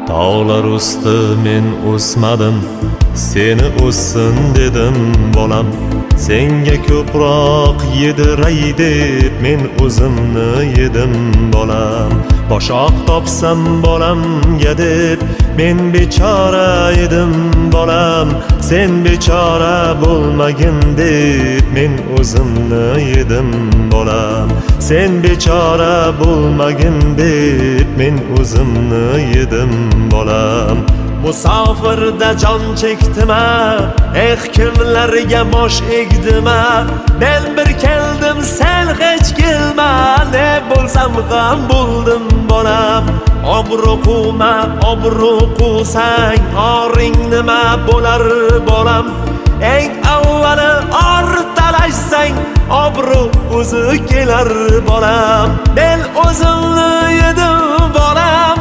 Tağlar usti men o'smadim, seni o'ssin dedim bolam. Senga ko'proq yediray deb men o'zimni yedim bolam. Boshoq topsam bolamga deb men bechora edim bolam. Sen bechora bo'lmagin deb men o'zimni yedim bolam. Sen bechora bo'lmagin deb men o'zimni yedim bolam. Musofirda jon chekdima, kimlarga bosh egdima. Men bir keldim, sen hech kelma, ne bo'lsam ham bo'ldim bolam. Obro' quvma, obro' quvsang, oring nima bo'lar bolam. Eng avvali or talashsang, obro' o'zi kelar bolam. Men o'zimni yedim bolam.